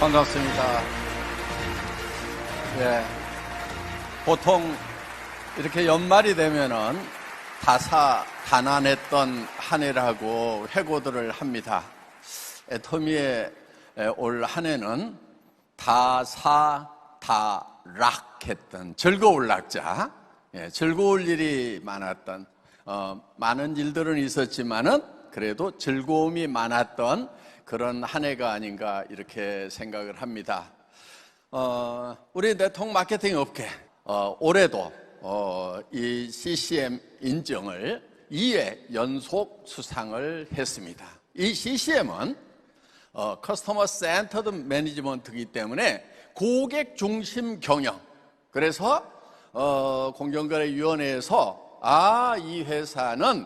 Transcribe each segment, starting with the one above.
반갑습니다. 예, 보통 이렇게 연말이 되면은 다사다난했던 한 해라고 회고들을 합니다. 애터미의 올 한 해는 다사다락했던 즐거울 낙자, 즐거울 일이 많았던, 많은 일들은 있었지만은 그래도 즐거움이 많았던 그런 한 해가 아닌가 이렇게 생각을 합니다. 우리 네트워크 마케팅 업계 올해도 이 CCM 인증을 2회 연속 수상을 했습니다. 이 CCM은 커스터머 센터드 매니지먼트이기 때문에 고객 중심 경영, 그래서 공정거래위원회에서 이 회사는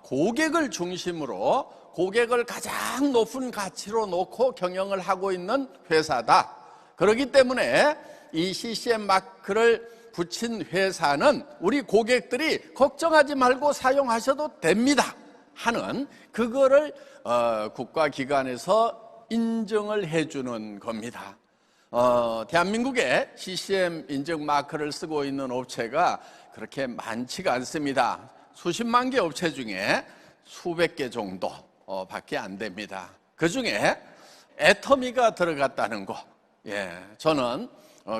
고객을 중심으로 고객을 가장 높은 가치로 놓고 경영을 하고 있는 회사다. 그렇기 때문에 이 CCM 마크를 붙인 회사는 우리 고객들이 걱정하지 말고 사용하셔도 됩니다 하는 그거를 국가기관에서 인정을 해주는 겁니다. 대한민국에 CCM 인증 마크를 쓰고 있는 업체가 그렇게 많지가 않습니다. 수십만 개 업체 중에 수백 개 정도 밖에 안 됩니다. 그 중에 애터미가 들어갔다는 거, 저는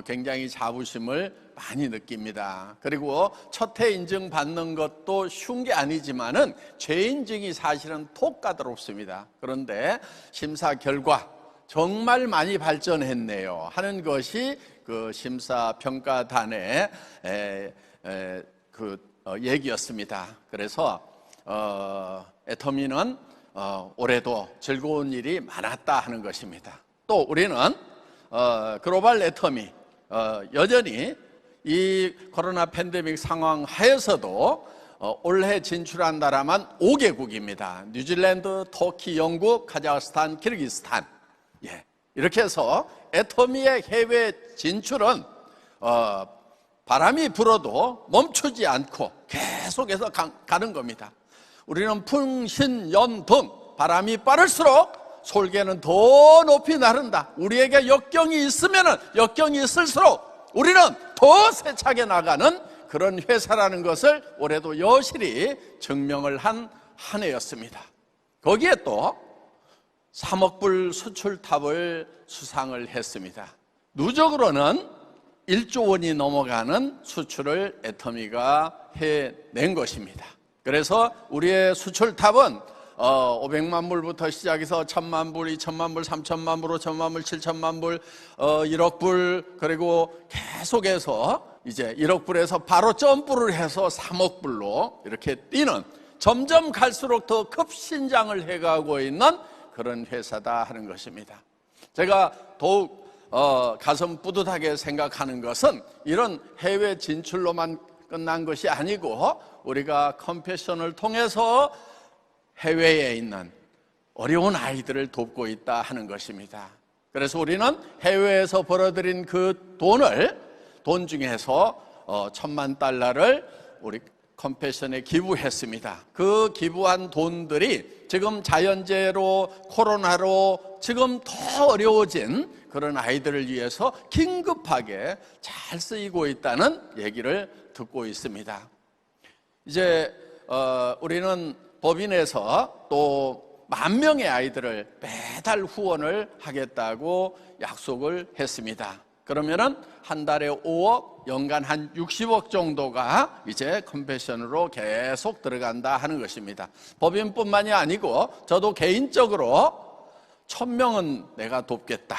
굉장히 자부심을 많이 느낍니다. 그리고 첫 해 인증 받는 것도 쉬운 게 아니지만은 재인증이 사실은 톡 까다롭습니다. 그런데 심사 결과 정말 많이 발전했네요 하는 것이 그 심사평가단의 얘기였습니다. 그래서 애터미는 올해도 즐거운 일이 많았다 하는 것입니다. 또 우리는 글로벌 애터미 여전히 이 코로나 팬데믹 상황 하에서도 올해 진출한 나라만 5개국입니다. 뉴질랜드, 터키, 영국, 카자흐스탄, 키르기스탄. 이렇게 해서 애터미의 해외 진출은 바람이 불어도 멈추지 않고 계속해서 가는 겁니다. 우리는 풍신연등, 바람이 빠를수록 솔개는 더 높이 나른다. 우리에게 역경이 있으면 역경이 있을수록 우리는 더 세차게 나가는 그런 회사라는 것을 올해도 여실히 증명을 한 해였습니다. 거기에 또 3억 불 수출탑을 수상을 했습니다. 누적으로는 1조 원이 넘어가는 수출을 애터미가 해낸 것입니다. 그래서 우리의 수출탑은 500만 불부터 시작해서 1000만 불, 2000만 불, 3000만 불, 5000만 불, 7000만 불, 1억 불, 그리고 계속해서 이제 1억 불에서 바로 점프를 해서 3억 불로 이렇게 뛰는, 점점 갈수록 더 급신장을 해가고 있는 그런 회사다 하는 것입니다. 제가 더욱 가슴 뿌듯하게 생각하는 것은 이런 해외 진출로만 끝난 것이 아니고 우리가 컴패션을 통해서 해외에 있는 어려운 아이들을 돕고 있다 하는 것입니다. 그래서 우리는 해외에서 벌어들인 그 돈 중에서 1000만 달러를 우리 컴패션에 기부했습니다. 그 기부한 돈들이 지금 자연재해로 코로나로 지금 더 어려워진 그런 아이들을 위해서 긴급하게 잘 쓰이고 있다는 얘기를 듣고 있습니다. 이제 우리는 법인에서 또 10,000명의 아이들을 매달 후원을 하겠다고 약속을 했습니다. 그러면은 한 달에 5억, 연간 한 60억 정도가 이제 컴패션으로 계속 들어간다 하는 것입니다. 법인뿐만이 아니고 저도 개인적으로 1000명은 내가 돕겠다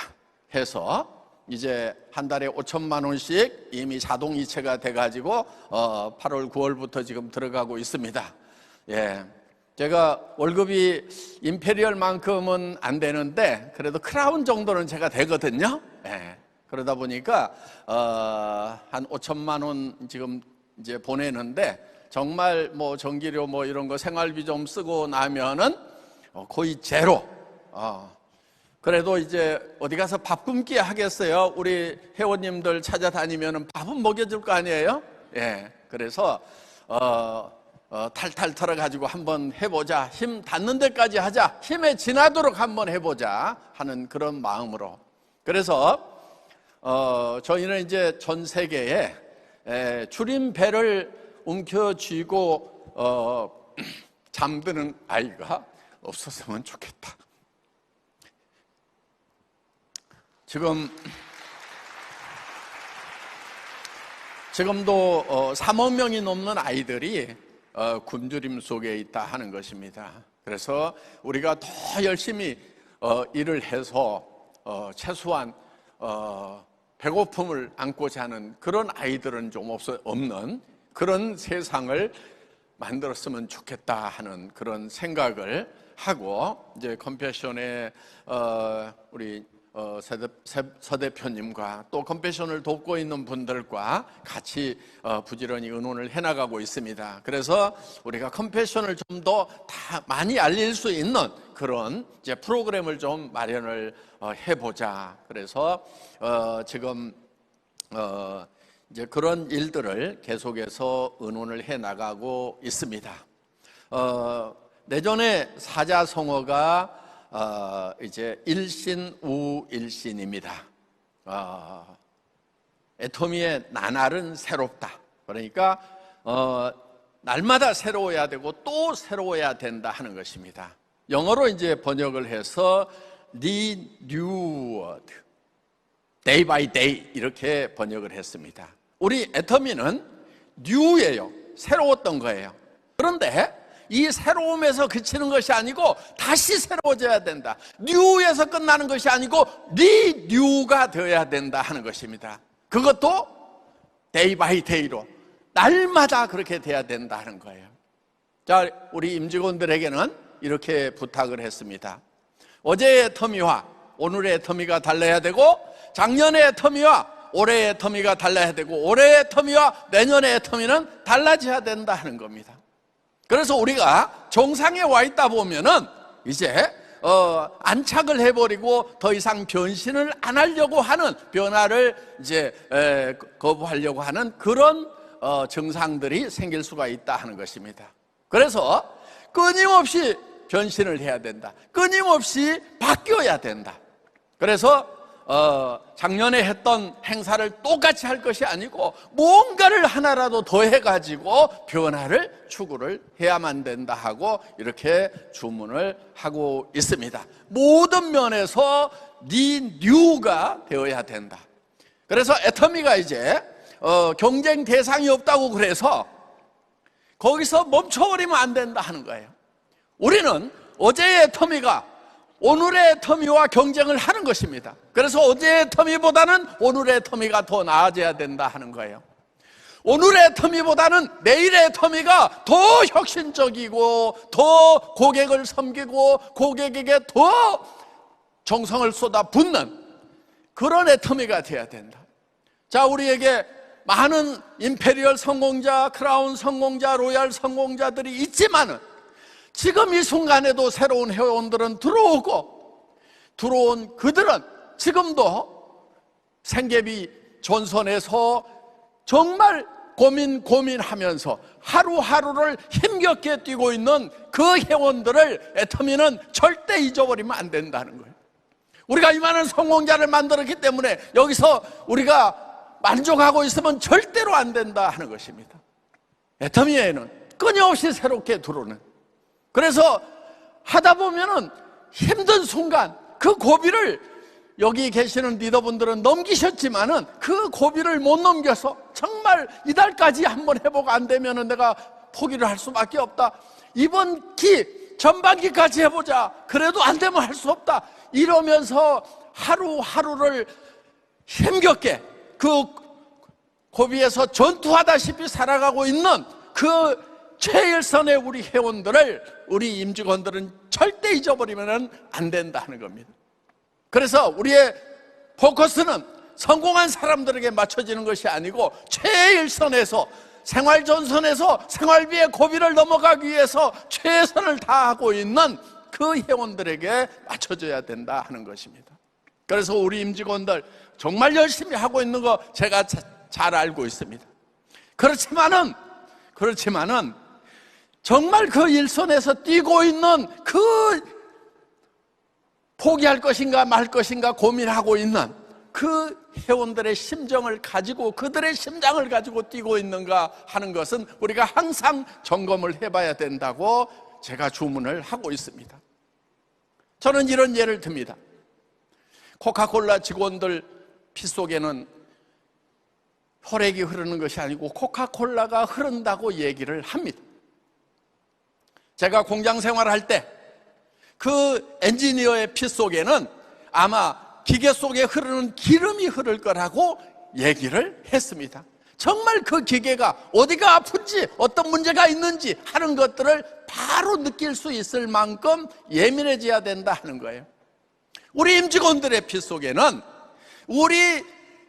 해서 이제 한 달에 5천만 원씩 이미 자동 이체가 돼가지고 8월, 9월부터 지금 들어가고 있습니다. 제가 월급이 임페리얼만큼은 안 되는데 그래도 크라운 정도는 제가 되거든요. 그러다 보니까 한 5천만 원 지금 이제 보내는데 정말 뭐 전기료 뭐 이런 거 생활비 좀 쓰고 나면은 거의 제로. 그래도 이제 어디 가서 밥 굶기 하겠어요? 우리 회원님들 찾아다니면은 밥은 먹여줄 거 아니에요? 그래서 탈탈 털어가지고 한번 해보자, 힘 닿는 데까지 하자, 힘에 지나도록 한번 해보자 하는 그런 마음으로 그래서 저희는 이제 전 세계에 줄임배를 움켜쥐고 잠드는 아이가 없었으면 좋겠다. 지금도 3억 명이 넘는 아이들이 굶주림 속에 있다 하는 것입니다. 그래서 우리가 더 열심히 일을 해서 최소한 배고픔을 안고자 하는 그런 아이들은 좀 없는 그런 세상을 만들었으면 좋겠다 하는 그런 생각을 하고, 이제 컴패션의 우리 서 대표님과 또 컴패션을 돕고 있는 분들과 같이 부지런히 의논을 해나가고 있습니다. 그래서 우리가 컴패션을 좀 더 많이 알릴 수 있는 그런 이제 프로그램을 좀 마련을 해보자. 그래서 지금 이제 그런 일들을 계속해서 의논을 해나가고 있습니다. 내전의 사자성어가 이제 일신우일신입니다. 애터미의 나날은 새롭다. 그러니까 날마다 새로워야 되고 또 새로워야 된다 하는 것입니다. 영어로 이제 번역을 해서 renewed, day by day 이렇게 번역을 했습니다. 우리 애터미는 new예요. 새로웠던 거예요. 그런데 이 새로움에서 그치는 것이 아니고 다시 새로워져야 된다. 뉴에서 끝나는 것이 아니고 리뉴가 되어야 된다 하는 것입니다. 그것도 데이 바이 데이로 날마다 그렇게 돼야 된다 하는 거예요. 자, 우리 임직원들에게는 이렇게 부탁을 했습니다. 어제의 애터미와 오늘의 애터미가 달라야 되고, 작년의 애터미와 올해의 애터미가 달라야 되고, 올해의 애터미와 내년의 애터미는 달라져야 된다 하는 겁니다. 그래서 우리가 정상에 와 있다 보면은 이제 안착을 해버리고 더 이상 변신을 안 하려고 하는, 변화를 이제 거부하려고 하는 그런 증상들이 생길 수가 있다 하는 것입니다. 그래서 끊임없이 변신을 해야 된다. 끊임없이 바뀌어야 된다. 그래서 작년에 했던 행사를 똑같이 할 것이 아니고 뭔가를 하나라도 더 해가지고 변화를 추구를 해야만 된다 하고 이렇게 주문을 하고 있습니다. 모든 면에서 리뉴가 되어야 된다. 그래서 애터미가 이제 경쟁 대상이 없다고 그래서 거기서 멈춰버리면 안 된다 하는 거예요. 우리는 어제의 애터미가 오늘의 애터미와 경쟁을 하는 것입니다. 그래서 어제의 애터미보다는 오늘의 애터미가 더 나아져야 된다 하는 거예요. 오늘의 애터미보다는 내일의 애터미가 더 혁신적이고 더 고객을 섬기고 고객에게 더 정성을 쏟아붓는 그런 애터미가 돼야 된다. 자, 우리에게 많은 임페리얼 성공자, 크라운 성공자, 로얄 성공자들이 있지만은 지금 이 순간에도 새로운 회원들은 들어온 그들은 지금도 생계비 전선에서 정말 고민하면서 하루하루를 힘겹게 뛰고 있는 그 회원들을 애터미는 절대 잊어버리면 안 된다는 거예요. 우리가 이 많은 성공자를 만들었기 때문에 여기서 우리가 만족하고 있으면 절대로 안 된다 하는 것입니다. 애터미에는 끊임없이 새롭게 들어오는, 그래서 하다 보면은 힘든 순간 그 고비를 여기 계시는 리더분들은 넘기셨지만은 그 고비를 못 넘겨서 정말 이달까지 한번 해보고 안 되면은 내가 포기를 할 수밖에 없다. 이번 전반기까지 해보자. 그래도 안 되면 할 수 없다. 이러면서 하루하루를 힘겹게 그 고비에서 전투하다시피 살아가고 있는 그 최일선의 우리 회원들을, 우리 임직원들은 절대 잊어버리면 안 된다 하는 겁니다. 그래서 우리의 포커스는 성공한 사람들에게 맞춰지는 것이 아니고 최일선에서, 생활전선에서 생활비의 고비를 넘어가기 위해서 최선을 다하고 있는 그 회원들에게 맞춰져야 된다 하는 것입니다. 그래서 우리 임직원들 정말 열심히 하고 있는 거 제가 잘 알고 있습니다. 그렇지만은 정말 그 일선에서 뛰고 있는 그 포기할 것인가 말 것인가 고민하고 있는 그 회원들의 심정을 가지고, 그들의 심장을 가지고 뛰고 있는가 하는 것은 우리가 항상 점검을 해봐야 된다고 제가 주문을 하고 있습니다. 저는 이런 예를 듭니다. 코카콜라 직원들 피 속에는 혈액이 흐르는 것이 아니고 코카콜라가 흐른다고 얘기를 합니다. 제가 공장 생활할 때 그 엔지니어의 피 속에는 아마 기계 속에 흐르는 기름이 흐를 거라고 얘기를 했습니다. 정말 그 기계가 어디가 아픈지 어떤 문제가 있는지 하는 것들을 바로 느낄 수 있을 만큼 예민해져야 된다 하는 거예요. 우리 임직원들의 피 속에는 우리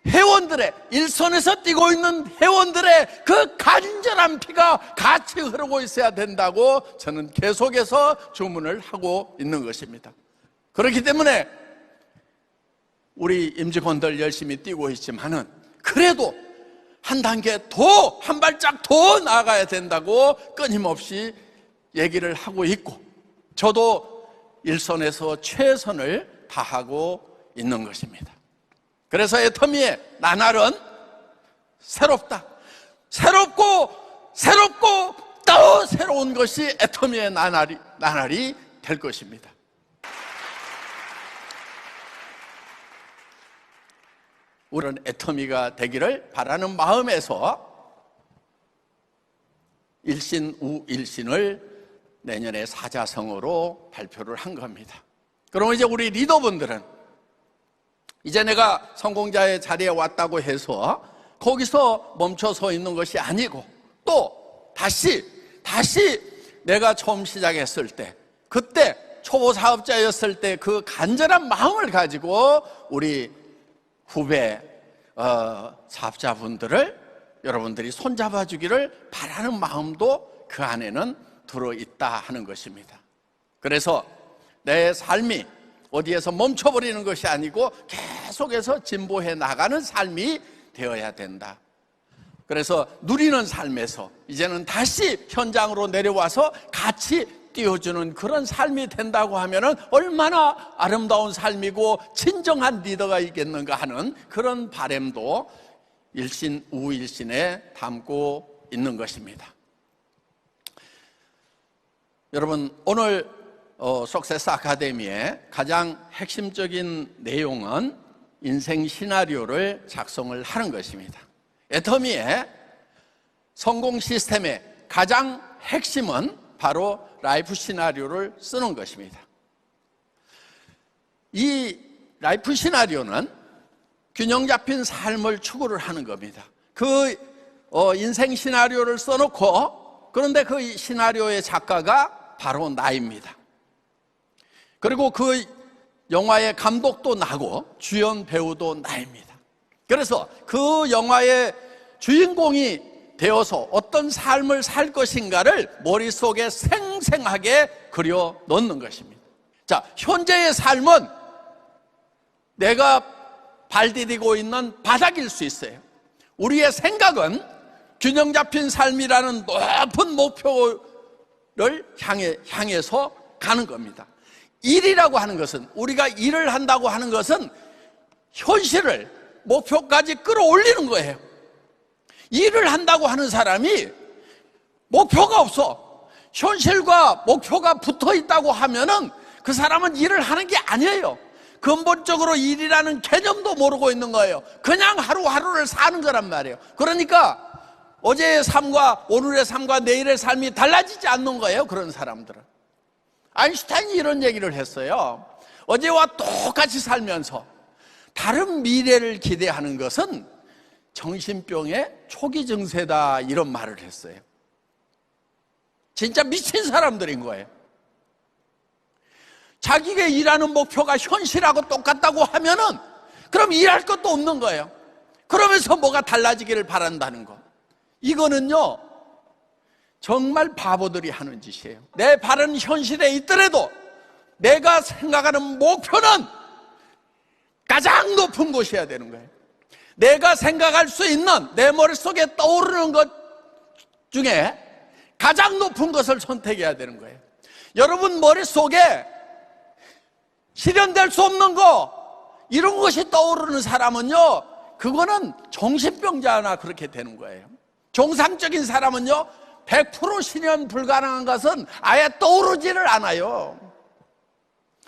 회원들의, 일선에서 뛰고 있는 회원들의 그 간절한 피가 같이 흐르고 있어야 된다고 저는 계속해서 주문을 하고 있는 것입니다. 그렇기 때문에 우리 임직원들 열심히 뛰고 있지만은 그래도 한 단계 더, 한 발짝 더 나아가야 된다고 끊임없이 얘기를 하고 있고, 저도 일선에서 최선을 다하고 있는 것입니다. 그래서 애터미의 나날은 새롭다. 새롭고 또 새로운 것이 애터미의 나날이 될 것입니다. 우리는 애터미가 되기를 바라는 마음에서 일신 우일신을 내년에 사자성어로 발표를 한 겁니다. 그러면 이제 우리 리더분들은 이제 내가 성공자의 자리에 왔다고 해서 거기서 멈춰 서 있는 것이 아니고, 또 다시 내가 처음 시작했을 때, 그때 초보 사업자였을 때 그 간절한 마음을 가지고 우리 후배 사업자분들을 여러분들이 손잡아 주기를 바라는 마음도 그 안에는 들어있다 하는 것입니다. 그래서 내 삶이 어디에서 멈춰버리는 것이 아니고 계속해서 진보해 나가는 삶이 되어야 된다. 그래서 누리는 삶에서 이제는 다시 현장으로 내려와서 같이 띄워주는 그런 삶이 된다고 하면은 얼마나 아름다운 삶이고 진정한 리더가 있겠는가 하는 그런 바람도 일신 우일신에 담고 있는 것입니다. 여러분, 오늘 석세스 아카데미의 가장 핵심적인 내용은 인생 시나리오를 작성을 하는 것입니다. 애터미의 성공 시스템의 가장 핵심은 바로 라이프 시나리오를 쓰는 것입니다. 이 라이프 시나리오는 균형 잡힌 삶을 추구를 하는 겁니다. 그 인생 시나리오를 써놓고, 그런데 그 시나리오의 작가가 바로 나입니다. 그리고 그 영화의 감독도 나고 주연 배우도 나입니다. 그래서 그 영화의 주인공이 되어서 어떤 삶을 살 것인가를 머릿속에 생생하게 그려 놓는 것입니다. 자, 현재의 삶은 내가 발 디디고 있는 바닥일 수 있어요. 우리의 생각은 균형 잡힌 삶이라는 높은 목표를 향해서 가는 겁니다. 일이라고 하는 것은, 우리가 일을 한다고 하는 것은 현실을 목표까지 끌어올리는 거예요. 일을 한다고 하는 사람이 목표가 없어, 현실과 목표가 붙어 있다고 하면은 그 사람은 일을 하는 게 아니에요. 근본적으로 일이라는 개념도 모르고 있는 거예요. 그냥 하루하루를 사는 거란 말이에요. 그러니까 어제의 삶과 오늘의 삶과 내일의 삶이 달라지지 않는 거예요, 그런 사람들은. 아인슈타인이 이런 얘기를 했어요. 어제와 똑같이 살면서 다른 미래를 기대하는 것은 정신병의 초기 증세다, 이런 말을 했어요. 진짜 미친 사람들인 거예요. 자기가 일하는 목표가 현실하고 똑같다고 하면은 그럼 일할 것도 없는 거예요. 그러면서 뭐가 달라지기를 바란다는 거, 이거는요 정말 바보들이 하는 짓이에요. 내 발은 현실에 있더라도 내가 생각하는 목표는 가장 높은 곳이어야 되는 거예요. 내가 생각할 수 있는, 내 머릿속에 떠오르는 것 중에 가장 높은 것을 선택해야 되는 거예요. 여러분 머릿속에 실현될 수 없는 거, 이런 것이 떠오르는 사람은요, 그거는 정신병자나 그렇게 되는 거예요. 정상적인 사람은요, 100% 실현 불가능한 것은 아예 떠오르지를 않아요.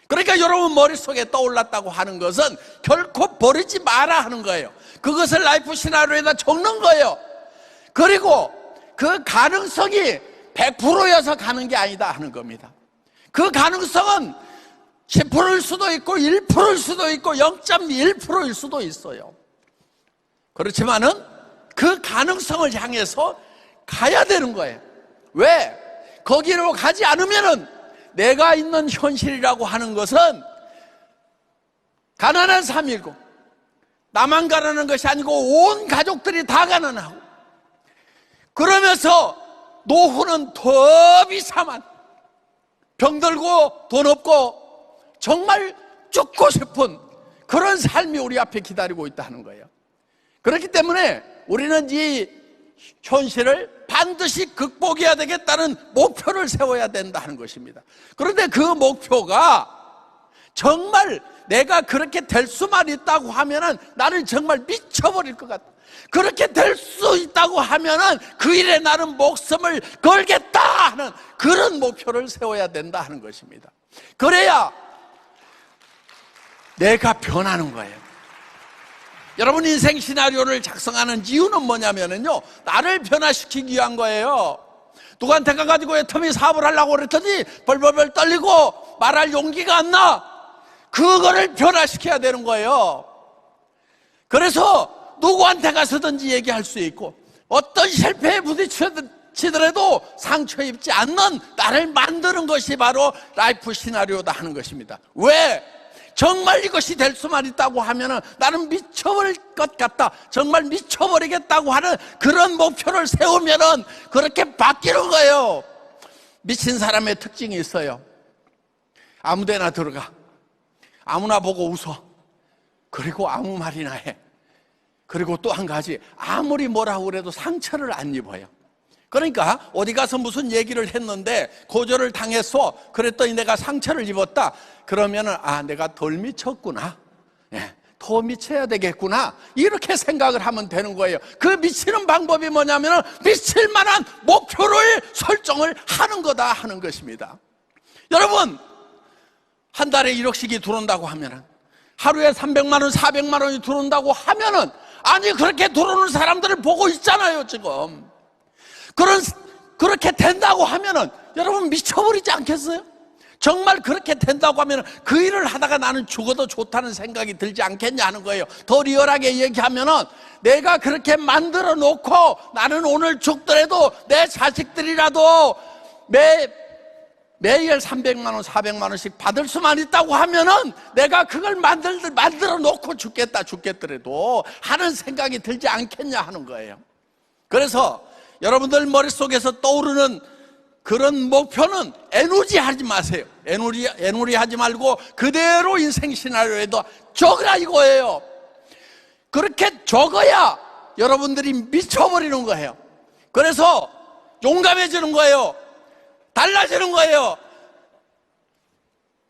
그러니까 여러분 머릿속에 떠올랐다고 하는 것은 결코 버리지 마라 하는 거예요. 그것을 라이프 시나리오에다 적는 거예요. 그리고 그 가능성이 100%여서 가는 게 아니다 하는 겁니다. 그 가능성은 10%일 수도 있고 1%일 수도 있고 0.1%일 수도 있어요. 그렇지만은 그 가능성을 향해서 가야 되는 거예요. 왜? 거기로 가지 않으면은 내가 있는 현실이라고 하는 것은 가난한 삶이고, 나만 가난한 것이 아니고 온 가족들이 다 가난하고, 그러면서 노후는 더 비참한, 병들고 돈 없고 정말 죽고 싶은 그런 삶이 우리 앞에 기다리고 있다는 거예요. 그렇기 때문에 우리는 이 현실을 반드시 극복해야 되겠다는 목표를 세워야 된다는 것입니다. 그런데 그 목표가 정말 내가 그렇게 될 수만 있다고 하면은 나는 정말 미쳐버릴 것 같다. 그렇게 될 수 있다고 하면은 그 일에 나는 목숨을 걸겠다 하는 그런 목표를 세워야 된다 하는 것입니다. 그래야 내가 변하는 거예요. 여러분, 인생 시나리오를 작성하는 이유는 뭐냐면요, 나를 변화시키기 위한 거예요. 누구한테 가가지고 애터미 사업을 하려고 그랬더니 벌벌벌 떨리고 말할 용기가 안 나. 그거를 변화시켜야 되는 거예요. 그래서 누구한테 가서든지 얘기할 수 있고, 어떤 실패에 부딪히더라도 상처 입지 않는 나를 만드는 것이 바로 라이프 시나리오다 하는 것입니다. 왜? 정말 이것이 될 수만 있다고 하면은 나는 미쳐버릴 것 같다, 정말 미쳐버리겠다고 하는 그런 목표를 세우면은 그렇게 바뀌는 거예요. 미친 사람의 특징이 있어요. 아무데나 들어가, 아무나 보고 웃어, 그리고 아무 말이나 해. 그리고 또 한 가지, 아무리 뭐라고 그래도 상처를 안 입어요. 그러니까 어디 가서 무슨 얘기를 했는데 고절을 당했어, 그랬더니 내가 상처를 입었다, 그러면은 아, 내가 덜 미쳤구나, 더 미쳐야 되겠구나, 이렇게 생각을 하면 되는 거예요. 그 미치는 방법이 뭐냐면은 미칠 만한 목표를 설정을 하는 거다 하는 것입니다. 여러분, 한 달에 1억씩이 들어온다고 하면은, 하루에 300만 원, 400만 원이 들어온다고 하면은, 아니 그렇게 들어오는 사람들을 보고 있잖아요 지금. 그렇게 된다고 하면은 여러분 미쳐버리지 않겠어요? 정말 그렇게 된다고 하면 그 일을 하다가 나는 죽어도 좋다는 생각이 들지 않겠냐 하는 거예요. 더 리얼하게 얘기하면은, 내가 그렇게 만들어 놓고 나는 오늘 죽더라도 내 자식들이라도 매일 300만 원, 400만 원씩 받을 수만 있다고 하면은 내가 그걸 만들어 놓고 죽겠더라도 하는 생각이 들지 않겠냐 하는 거예요. 그래서 여러분들 머릿속에서 떠오르는 그런 목표는 애누리 하지 마세요. 애누리 하지 말고 그대로 인생 시나리오에도 적으라 이거예요. 그렇게 적어야 여러분들이 미쳐버리는 거예요. 그래서 용감해지는 거예요. 달라지는 거예요.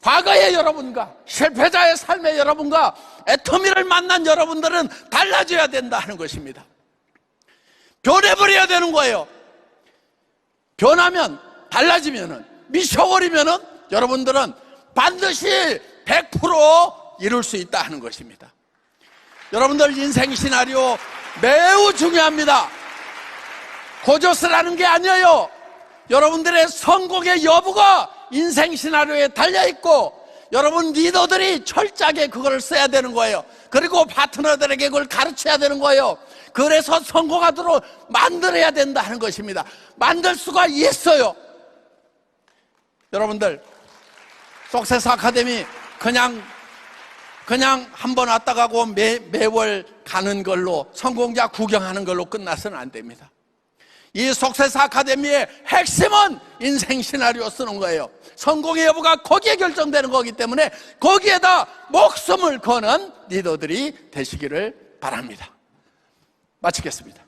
과거의 여러분과 실패자의 삶의 여러분과 애터미를 만난 여러분들은 달라져야 된다 하는 것입니다. 변해버려야 되는 거예요. 변하면, 달라지면은, 미쳐버리면은 여러분들은 반드시 100% 이룰 수 있다 하는 것입니다. 여러분들 인생 시나리오 매우 중요합니다. 고조스라는 게 아니에요. 여러분들의 성공의 여부가 인생 시나리오에 달려있고, 여러분 리더들이 철저하게 그걸 써야 되는 거예요. 그리고 파트너들에게 그걸 가르쳐야 되는 거예요. 그래서 성공하도록 만들어야 된다 하는 것입니다. 만들 수가 있어요. 여러분들, 석세스 아카데미 그냥 한번 왔다 가고 매월 가는 걸로, 성공자 구경하는 걸로 끝나서는 안 됩니다. 이 석세스 아카데미의 핵심은 인생 시나리오 쓰는 거예요. 성공의 여부가 거기에 결정되는 거기 때문에 거기에다 목숨을 거는 리더들이 되시기를 바랍니다. 마치겠습니다.